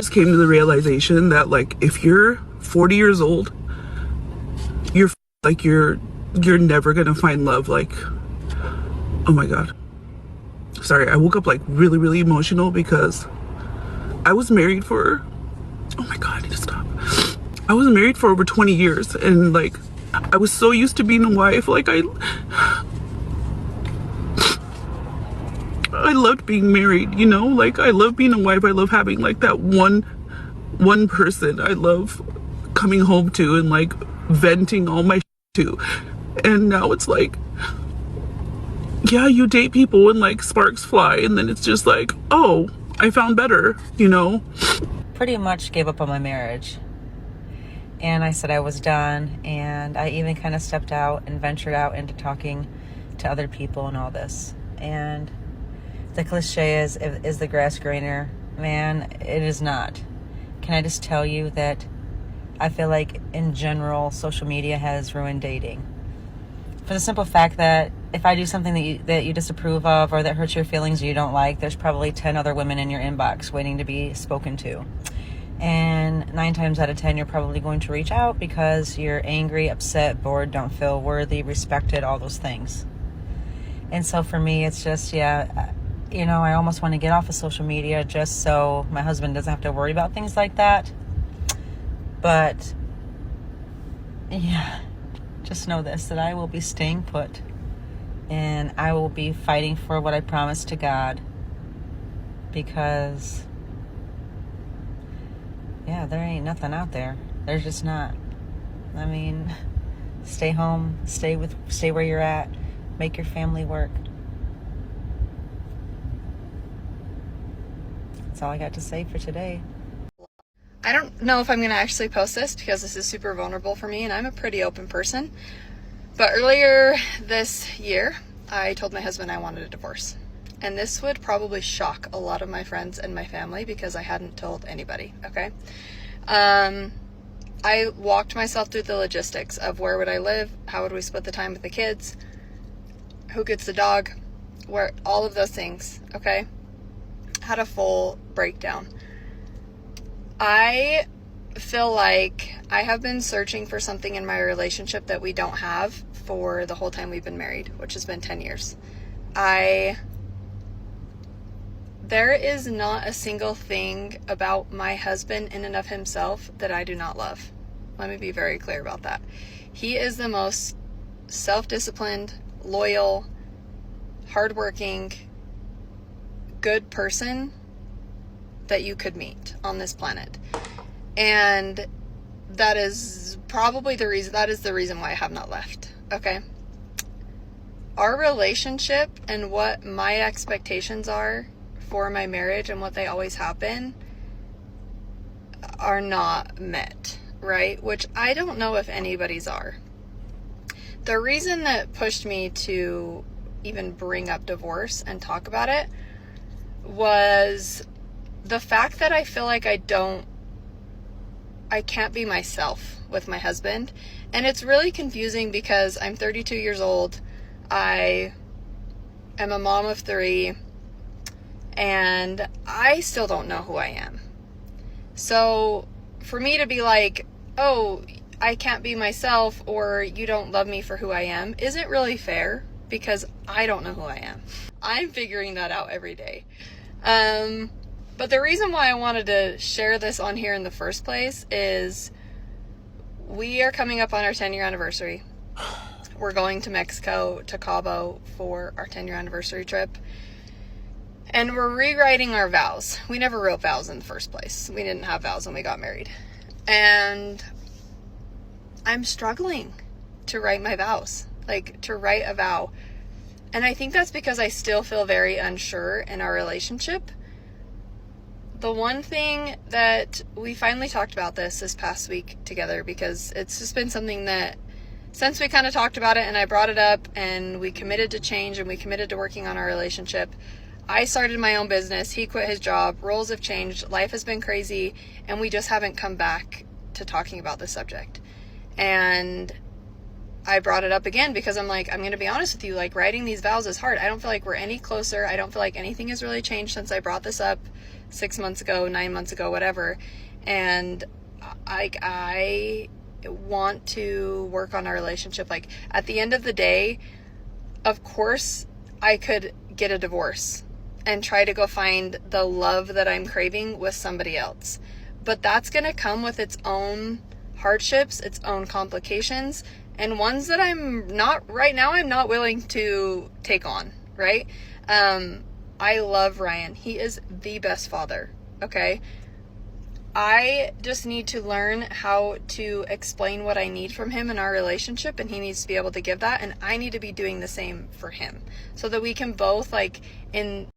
just came to the realization that like if you're 40 years old, you're like you're never gonna find love. Like, oh my god, sorry, I woke up like really emotional because I was married for, oh my god, I need to stop. I was married for over 20 years and like I was so used to being a wife. Like I loved being married, you know? Like I love being a wife. I love having like that one person I love coming home to and like venting all my to. And now it's like, yeah, you date people and like sparks fly and then it's just like, oh, I found better, you know? Pretty much gave up on my marriage. And I said I was done, and I even kind of stepped out and ventured out into talking to other people and all this. And the cliche is the grass greener? Man, it is not. Can I just tell you that I feel like in general social media has ruined dating, for the simple fact that if I do something that you disapprove of or that hurts your feelings or you don't like, there's probably 10 other women in your inbox waiting to be spoken to. And 9 times out of 10, you're probably going to reach out because you're angry, upset, bored, don't feel worthy, respected, all those things. And so for me, it's just, yeah, you know, I almost want to get off of social media just so my husband doesn't have to worry about things like that. But, yeah, just know this, that I will be staying put. And I will be fighting for what I promised to God. Because, yeah, there ain't nothing out there. There's just not. I mean, stay home, stay where you're at, make your family work. That's all I got to say for today. I don't know if I'm going to actually post this because this is super vulnerable for me and I'm a pretty open person. But earlier this year, I told my husband I wanted a divorce. And this would probably shock a lot of my friends and my family because I hadn't told anybody, okay? I walked myself through the logistics of where would I live, how would we split the time with the kids, who gets the dog, where all of those things, okay? Had a full breakdown. I feel like I have been searching for something in my relationship that we don't have for the whole time we've been married, which has been 10 years. There is not a single thing about my husband in and of himself that I do not love. Let me be very clear about that. He is the most self-disciplined, loyal, hardworking, good person that you could meet on this planet. And that is probably the reason why I have not left. Okay? Our relationship and what my expectations are for my marriage and what they always have been are not met, right? Which I don't know if anybody's are. The reason that pushed me to even bring up divorce and talk about it was the fact that I feel like I can't be myself with my husband. And it's really confusing because I'm 32 years old. I am a mom of 3. And I still don't know who I am. So for me to be like, oh, I can't be myself or you don't love me for who I am isn't really fair because I don't know who I am. I'm figuring that out every day. But the reason why I wanted to share this on here in the first place is we are coming up on our 10-year anniversary. We're going to Mexico, to Cabo for our 10-year anniversary trip. And we're rewriting our vows. We never wrote vows in the first place. We didn't have vows when we got married. And I'm struggling to write my vows, like to write a vow. And I think that's because I still feel very unsure in our relationship. The one thing that we finally talked about this past week together, because it's just been something that since we kind of talked about it and I brought it up and we committed to change and we committed to working on our relationship, I started my own business. He quit his job. Roles have changed. Life has been crazy. And we just haven't come back to talking about this subject. And I brought it up again because I'm like, I'm going to be honest with you, like, writing these vows is hard. I don't feel like we're any closer. I don't feel like anything has really changed since I brought this up 6 months ago, 9 months ago, whatever. And I want to work on our relationship. Like, at the end of the day, of course, I could get a divorce and try to go find the love that I'm craving with somebody else. But that's going to come with its own hardships, its own complications, and ones that I'm not willing to take on, right? I love Ryan. He is the best father, okay? I just need to learn how to explain what I need from him in our relationship, and he needs to be able to give that, and I need to be doing the same for him so that we can both, like, in